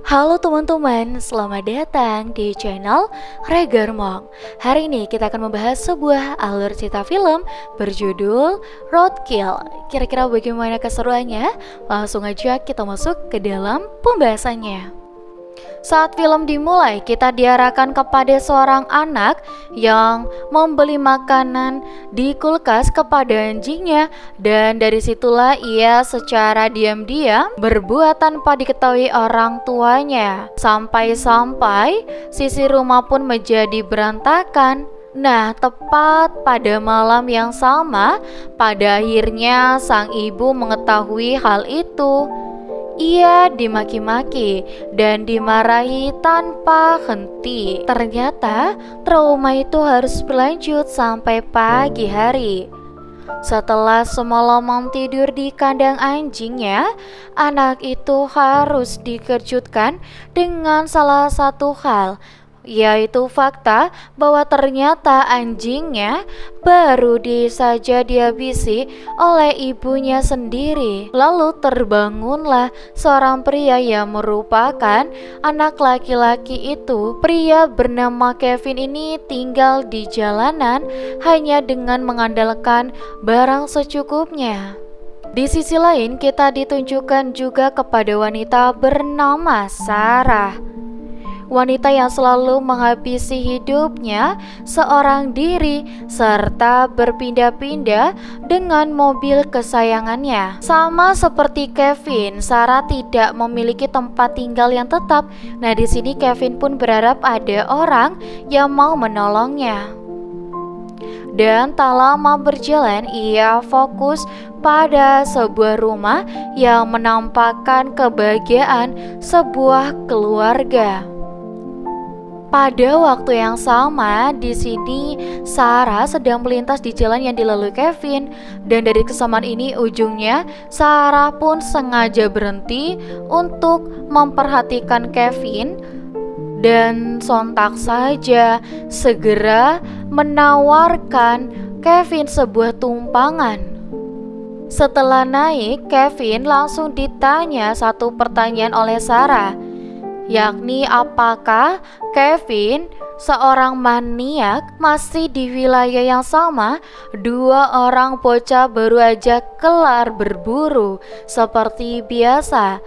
Halo teman-teman, selamat datang di channel Regarmong. Hari ini kita akan membahas sebuah alur cerita film berjudul Roadkill. Kira-kira bagaimana keseruannya? Langsung aja kita masuk ke dalam pembahasannya. Saat film dimulai, kita diarahkan kepada seorang anak yang membeli makanan di kulkas kepada anjingnya, dan dari situlah ia secara diam-diam berbuat tanpa diketahui orang tuanya. Sampai-sampai sisi rumah pun menjadi berantakan. Nah, tepat pada malam yang sama, pada akhirnya sang ibu mengetahui hal itu. Ia dimaki-maki dan dimarahi tanpa henti. Ternyata trauma itu harus berlanjut sampai pagi hari. Setelah semalaman tidur di kandang anjingnya, anak itu harus dikejutkan dengan salah satu hal, yaitu fakta bahwa ternyata anjingnya baru saja dihabisi oleh ibunya sendiri. Lalu terbangunlah seorang pria yang merupakan anak laki-laki itu. Pria bernama Kevin ini tinggal di jalanan hanya dengan mengandalkan barang secukupnya. Di sisi lain, kita ditunjukkan juga kepada wanita bernama Sarah. Wanita yang selalu menghabisi hidupnya seorang diri serta berpindah-pindah dengan mobil kesayangannya. Sama seperti Kevin, Sarah tidak memiliki tempat tinggal yang tetap. Nah, di sini Kevin pun berharap ada orang yang mau menolongnya. Dan tak lama berjalan, ia fokus pada sebuah rumah yang menampakkan kebahagiaan sebuah keluarga. Pada waktu yang sama, di sini Sarah sedang melintas di jalan yang dilalui Kevin, dan dari kesamaan ini ujungnya Sarah pun sengaja berhenti untuk memperhatikan Kevin dan sontak saja segera menawarkan Kevin sebuah tumpangan. Setelah naik, Kevin langsung ditanya satu pertanyaan oleh Sarah, yakni apakah Kevin, seorang maniak, masih di wilayah yang sama. Dua orang bocah baru aja kelar berburu seperti biasa.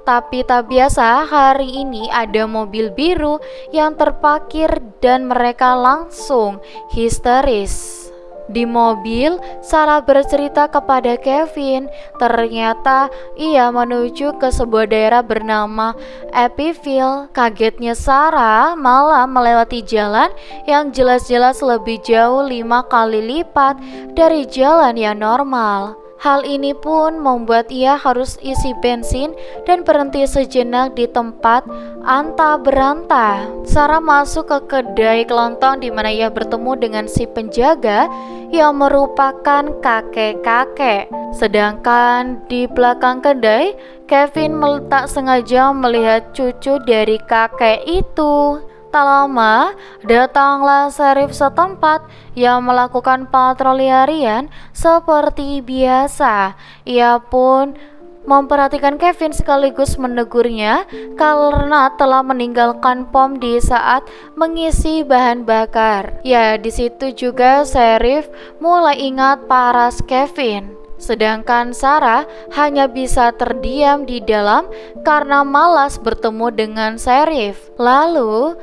Tapi tak biasa, hari ini ada mobil biru yang terparkir dan mereka langsung histeris. Di mobil, Sarah bercerita kepada Kevin, ternyata ia menuju ke sebuah daerah bernama Epiville. Kagetnya Sarah malah melewati jalan yang jelas-jelas lebih jauh 5 kali lipat dari jalan yang normal. Hal ini pun membuat ia harus isi bensin dan berhenti sejenak di tempat anta beranta. Sarah masuk ke kedai kelontong di mana ia bertemu dengan si penjaga yang merupakan kakek-kakek. Sedangkan di belakang kedai, Kevin tak sengaja melihat cucu dari kakek itu. Tak lama, datanglah sheriff setempat yang melakukan patroli harian seperti biasa. Ia pun memperhatikan Kevin sekaligus menegurnya karena telah meninggalkan pom di saat mengisi bahan bakar. Ya, di situ juga sheriff mulai ingat paras Kevin. Sedangkan Sarah hanya bisa terdiam di dalam karena malas bertemu dengan sheriff. Lalu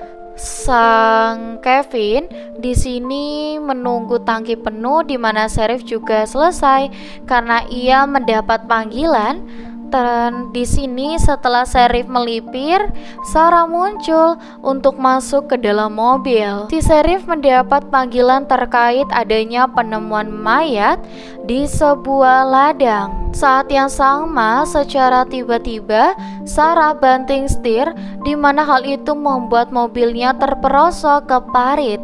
sang Kevin di sini menunggu tangki penuh di mana sheriff juga selesai karena ia mendapat panggilan. Dan di sini setelah sheriff melipir, Sarah muncul untuk masuk ke dalam mobil. Si sheriff mendapat panggilan terkait adanya penemuan mayat di sebuah ladang. Saat yang sama, secara tiba-tiba Sarah banting setir, di mana hal itu membuat mobilnya terperosok ke parit.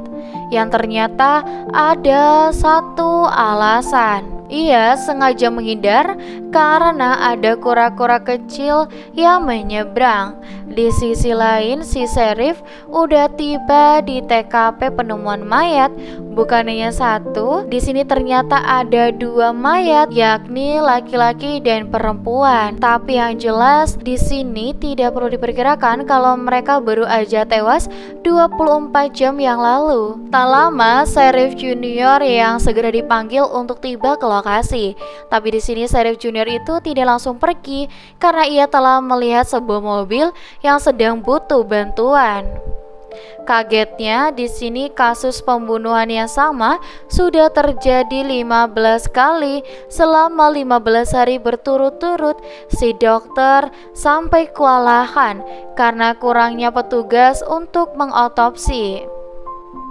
Yang ternyata ada satu alasan. Ia sengaja menghindar karena ada kura-kura kecil yang menyeberang. Di sisi lain, si Sheriff udah tiba di TKP penemuan mayat. Bukan hanya satu, di sini ternyata ada 2 mayat, yakni laki-laki dan perempuan. Tapi yang jelas di sini tidak perlu diperkirakan kalau mereka baru aja tewas 24 jam yang lalu. Tak lama, Sheriff Junior yang segera dipanggil untuk tiba ke lokasi. Tapi di sini Sheriff Junior itu tidak langsung pergi karena ia telah melihat sebuah mobil yang sedang butuh bantuan. Kagetnya, di sini kasus pembunuhan yang sama sudah terjadi 15 kali selama 15 hari berturut-turut. Si dokter sampai kewalahan karena kurangnya petugas untuk mengotopsi.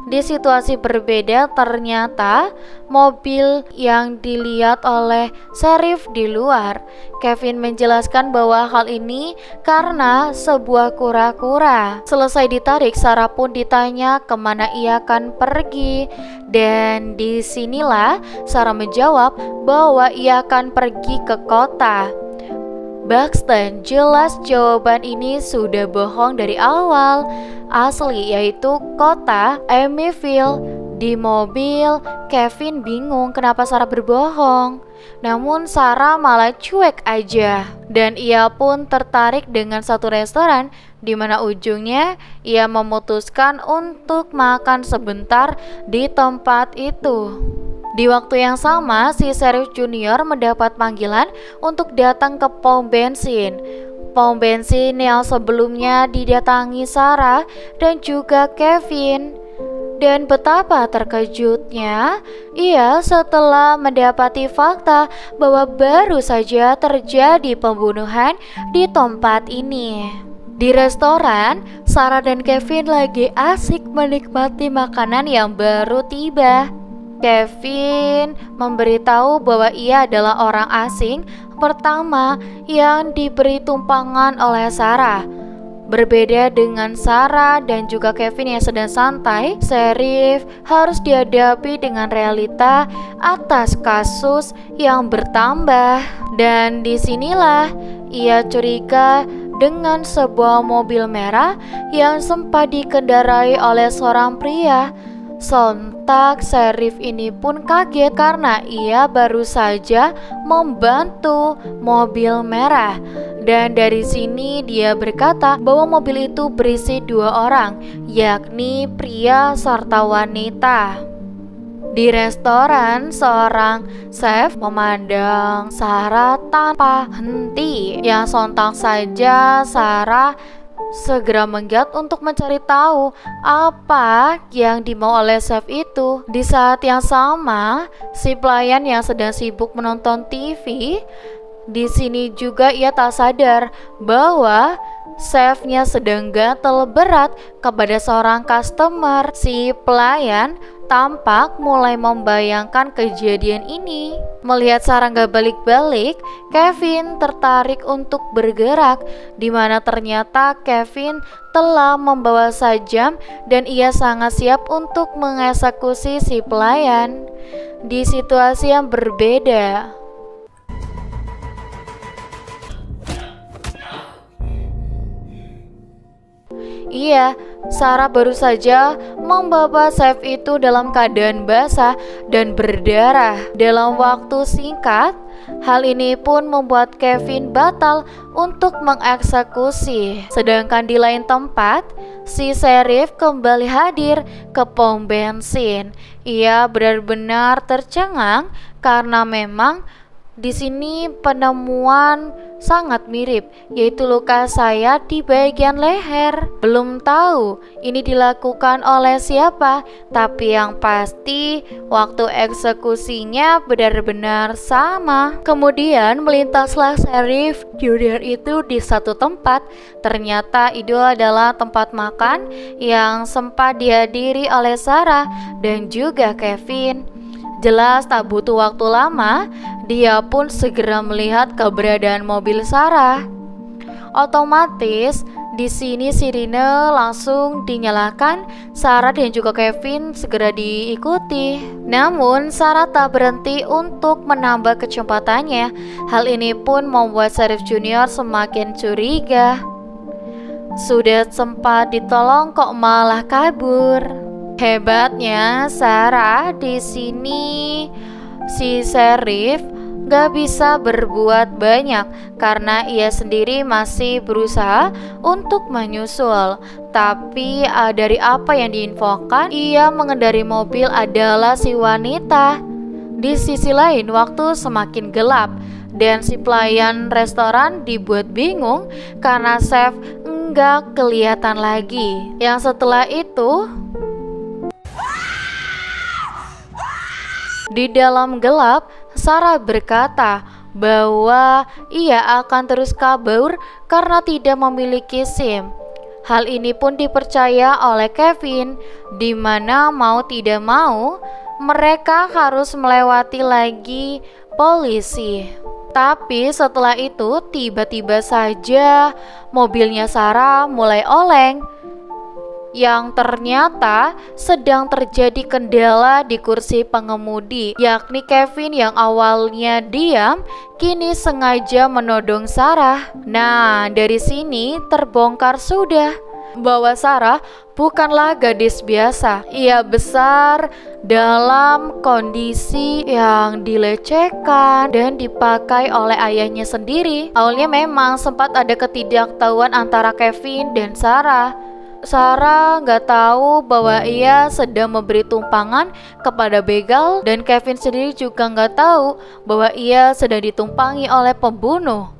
Di situasi berbeda, ternyata mobil yang dilihat oleh Sheriff di luar. Kevin menjelaskan bahwa hal ini karena sebuah kura-kura. Selesai ditarik, Sarah pun ditanya kemana ia akan pergi. Dan disinilah Sarah menjawab bahwa ia akan pergi ke kota. Buxton, jelas jawaban ini sudah bohong dari awal. Asli yaitu kota Amityville. Di mobil, Kevin bingung kenapa Sarah berbohong. Namun Sarah malah cuek aja. Dan ia pun tertarik dengan satu restoran di mana ujungnya ia memutuskan untuk makan sebentar di tempat itu. Di waktu yang sama, si Sheriff Junior mendapat panggilan untuk datang ke pom bensin. Pom bensin yang sebelumnya didatangi Sarah dan juga Kevin. Dan betapa terkejutnya ia setelah mendapati fakta bahwa baru saja terjadi pembunuhan di tempat ini. Di restoran, Sarah dan Kevin lagi asik menikmati makanan yang baru tiba. Kevin memberitahu bahwa ia adalah orang asing pertama yang diberi tumpangan oleh Sarah. Berbeda dengan Sarah dan juga Kevin yang sedang santai, Sheriff harus dihadapi dengan realita atas kasus yang bertambah. Dan disinilah ia curiga dengan sebuah mobil merah yang sempat dikendarai oleh seorang pria. Sontak Sheriff ini pun kaget karena ia baru saja membantu mobil merah. Dan dari sini dia berkata bahwa mobil itu berisi 2 orang, yakni pria serta wanita. Di restoran, seorang chef memandang Sarah tanpa henti. Yang sontak saja Sarah segera menggiat untuk mencari tahu apa yang dimau oleh chef itu. Di saat yang sama, si pelayan yang sedang sibuk menonton TV, di sini juga ia tak sadar bahwa chefnya sedang gatel berat kepada seorang customer. Si pelayan tampak mulai membayangkan kejadian ini. Melihat Sarah gak balik-balik, Kevin tertarik untuk bergerak, di mana ternyata Kevin telah membawa sajam dan ia sangat siap untuk mengeksekusi si pelayan. Di situasi yang berbeda, Sarah baru saja membawa chef itu dalam keadaan basah dan berdarah dalam waktu singkat. Hal ini pun membuat Kevin batal untuk mengeksekusi. Sedangkan di lain tempat, si Sheriff kembali hadir ke pom bensin. Ia benar-benar tercengang karena memang di sini penemuan sangat mirip, yaitu luka sayat di bagian leher. Belum tahu ini dilakukan oleh siapa, tapi yang pasti waktu eksekusinya benar-benar sama. Kemudian melintaslah Sheriff Junior itu di satu tempat. Ternyata itu adalah tempat makan yang sempat dihadiri oleh Sarah dan juga Kevin. Jelas tak butuh waktu lama, dia pun segera melihat keberadaan mobil Sarah. Otomatis di sini sirine langsung dinyalakan. Sarah dan juga Kevin segera diikuti. Namun Sarah tak berhenti untuk menambah kecepatannya. Hal ini pun membuat Sheriff Junior semakin curiga. Sudah sempat ditolong kok malah kabur. Hebatnya Sarah di sini, si Sheriff gak bisa berbuat banyak karena ia sendiri masih berusaha untuk menyusul. Tapi dari apa yang diinfokan, ia mengendari mobil adalah si wanita. Di sisi lain, waktu semakin gelap dan si pelayan restoran dibuat bingung karena chef enggak kelihatan lagi. Yang setelah itu, di dalam gelap, Sarah berkata bahwa ia akan terus kabur karena tidak memiliki SIM. Hal ini pun dipercaya oleh Kevin, di mana mau tidak mau mereka harus melewati lagi polisi. Tapi setelah itu tiba-tiba saja mobilnya Sarah mulai oleng, yang ternyata sedang terjadi kendala di kursi pengemudi, yakni Kevin yang awalnya diam kini sengaja menodong Sarah. Nah, dari sini terbongkar sudah bahwa Sarah bukanlah gadis biasa. Ia besar dalam kondisi yang dilecehkan dan dipakai oleh ayahnya sendiri. Awalnya memang sempat ada ketidaktahuan antara Kevin dan Sarah. Sarah nggak tahu bahwa ia sedang memberi tumpangan kepada begal, dan Kevin sendiri juga nggak tahu bahwa ia sedang ditumpangi oleh pembunuh.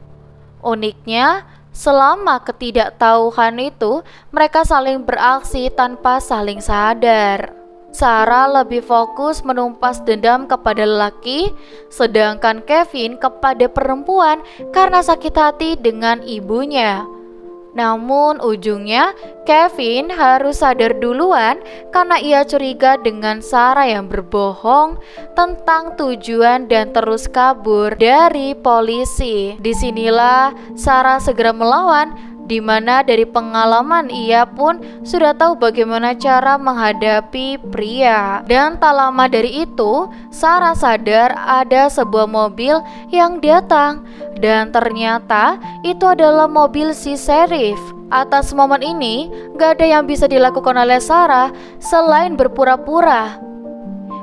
Uniknya, selama ketidaktahuan itu, mereka saling beraksi tanpa saling sadar. Sarah lebih fokus menumpas dendam kepada lelaki, sedangkan Kevin kepada perempuan karena sakit hati dengan ibunya. Namun ujungnya Kevin harus sadar duluan karena ia curiga dengan Sarah yang berbohong tentang tujuan dan terus kabur dari polisi. Disinilah Sarah segera melawan, di mana dari pengalaman ia pun sudah tahu bagaimana cara menghadapi pria. Dan tak lama dari itu, Sarah sadar ada sebuah mobil yang datang, dan ternyata itu adalah mobil si Sheriff. Atas momen ini, gak ada yang bisa dilakukan oleh Sarah selain berpura-pura.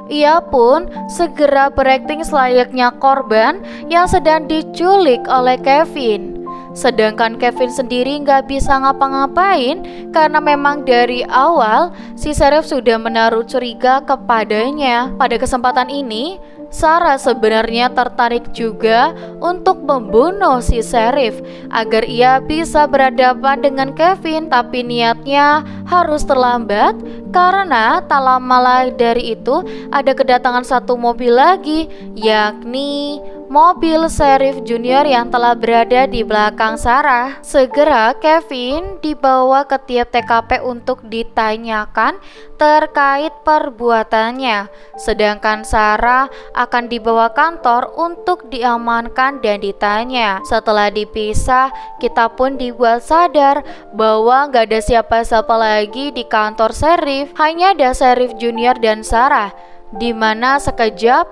Ia pun segera berakting selayaknya korban yang sedang diculik oleh Kevin. Sedangkan Kevin sendiri nggak bisa ngapa-ngapain karena memang dari awal si Sheriff sudah menaruh curiga kepadanya. Pada kesempatan ini, Sarah sebenarnya tertarik juga untuk membunuh si Sheriff agar ia bisa berhadapan dengan Kevin, tapi niatnya harus terlambat karena tak lama dari itu ada kedatangan satu mobil lagi, yakni mobil Sheriff Junior yang telah berada di belakang Sarah. Segera Kevin dibawa ke tiap TKP untuk ditanyakan terkait perbuatannya, sedangkan Sarah akan dibawa kantor untuk diamankan dan ditanya. Setelah dipisah, kita pun dibuat sadar bahwa gak ada siapa-siapa lagi di kantor Sheriff, hanya ada Sheriff Junior dan Sarah, di mana sekejap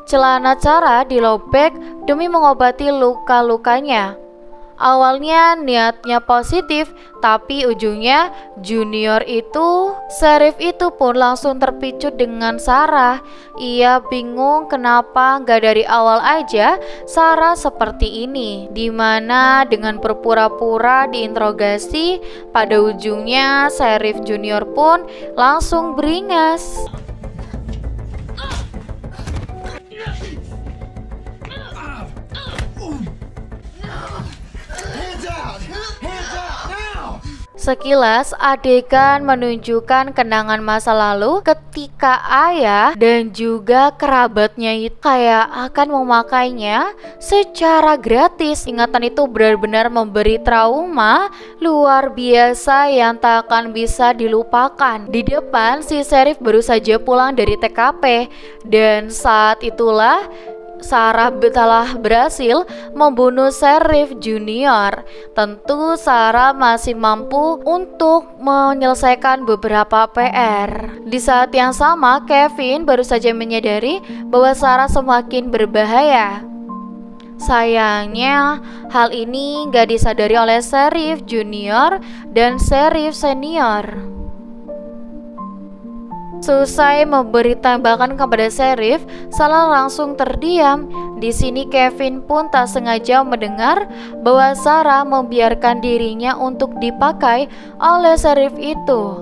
celana Sarah dilobek demi mengobati luka-lukanya. Awalnya niatnya positif, tapi ujungnya Sheriff itu pun langsung terpicu dengan Sarah. Ia bingung kenapa gak dari awal aja Sarah seperti ini, dimana dengan berpura-pura diinterogasi, pada ujungnya Sheriff Junior pun langsung beringas. Sekilas adegan menunjukkan kenangan masa lalu ketika ayah dan juga kerabatnya itu kayak akan memakainya secara gratis. Ingatan itu benar-benar memberi trauma luar biasa yang tak akan bisa dilupakan. Di depan si Sheriff baru saja pulang dari TKP, dan saat itulah Sarah telah berhasil membunuh Sheriff Junior. Tentu Sarah masih mampu untuk menyelesaikan beberapa PR. Di saat yang sama, Kevin baru saja menyadari bahwa Sarah semakin berbahaya. Sayangnya, hal ini gak disadari oleh Sheriff Junior dan Sheriff Senior. Selesai memberi tembakan kepada Sheriff, Sarah langsung terdiam. Di sini Kevin pun tak sengaja mendengar bahwa Sarah membiarkan dirinya untuk dipakai oleh Sheriff itu.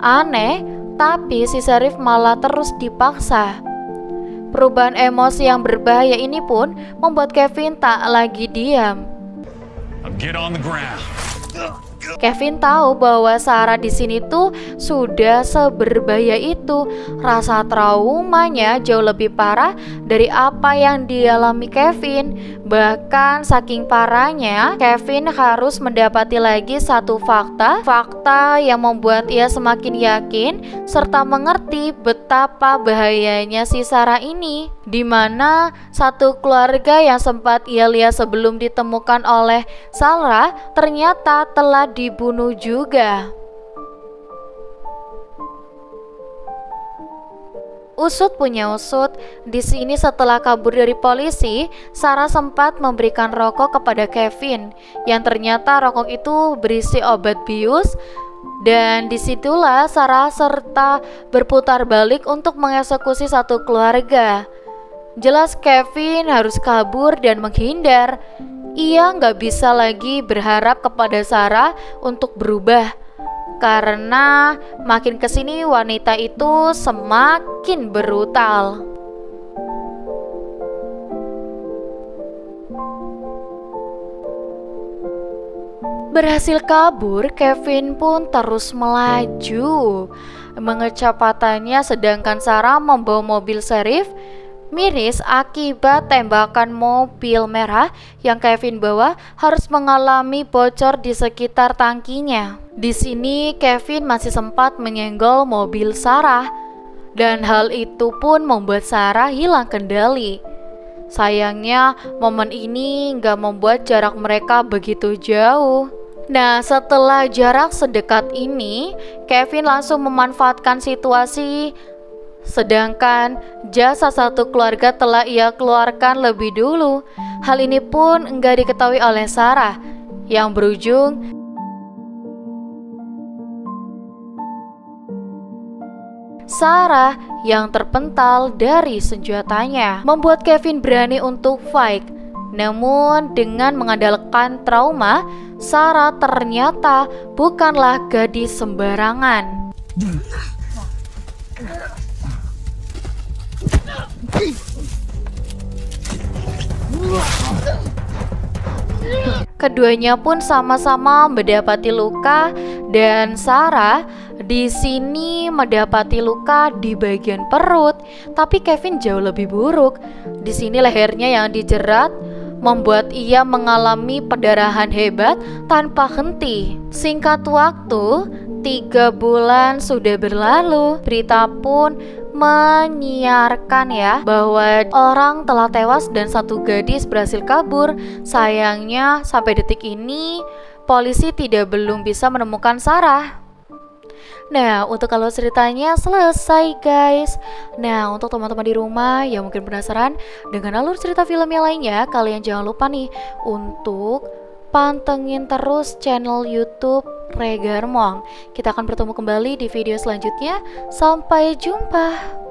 Aneh, tapi si Sheriff malah terus dipaksa. Perubahan emosi yang berbahaya ini pun membuat Kevin tak lagi diam. Kevin tahu bahwa Sarah di sini tuh sudah seberbahaya itu. Rasa traumanya jauh lebih parah dari apa yang dialami Kevin. Bahkan saking parahnya, Kevin harus mendapati lagi satu fakta yang membuat ia semakin yakin serta mengerti betapa bahayanya si Sarah ini. Dimana satu keluarga yang sempat ia lihat sebelum ditemukan oleh Sarah ternyata telah dibunuh juga. Usut punya usut, di sini setelah kabur dari polisi, Sarah sempat memberikan rokok kepada Kevin, yang ternyata rokok itu berisi obat bius. Dan disitulah Sarah serta berputar balik untuk mengeksekusi satu keluarga. Jelas Kevin harus kabur dan menghindar. Ia nggak bisa lagi berharap kepada Sarah untuk berubah, karena makin kesini wanita itu semakin brutal. Berhasil kabur, Kevin pun terus melaju mengecepatannya, sedangkan Sarah membawa mobil Sheriff miris akibat tembakan mobil merah yang Kevin bawa harus mengalami bocor di sekitar tangkinya. Di sini Kevin masih sempat menyenggol mobil Sarah, dan hal itu pun membuat Sarah hilang kendali. Sayangnya momen ini gak membuat jarak mereka begitu jauh. Nah, setelah jarak sedekat ini, Kevin langsung memanfaatkan situasi. Sedangkan jasa satu keluarga telah ia keluarkan lebih dulu. Hal ini pun enggak diketahui oleh Sarah, yang berujung Sarah yang terpental dari senjatanya, membuat Kevin berani untuk fight. Namun dengan mengandalkan trauma, Sarah ternyata bukanlah gadis sembarangan. Keduanya pun sama-sama mendapati luka, dan Sarah di sini mendapati luka di bagian perut, tapi Kevin jauh lebih buruk. Di sini lehernya yang dijerat membuat ia mengalami pendarahan hebat tanpa henti. Singkat waktu, 3 bulan sudah berlalu. Berita pun menyiarkan bahwa orang telah tewas dan satu gadis berhasil kabur. Sayangnya sampai detik ini polisi belum bisa menemukan Sarah. Nah, untuk kalau ceritanya selesai guys. Nah, untuk teman-teman di rumah yang mungkin penasaran dengan alur cerita film yang lainnya, kalian jangan lupa nih untuk pantengin terus channel YouTube Regarmong. Kita akan bertemu kembali di video selanjutnya. Sampai jumpa.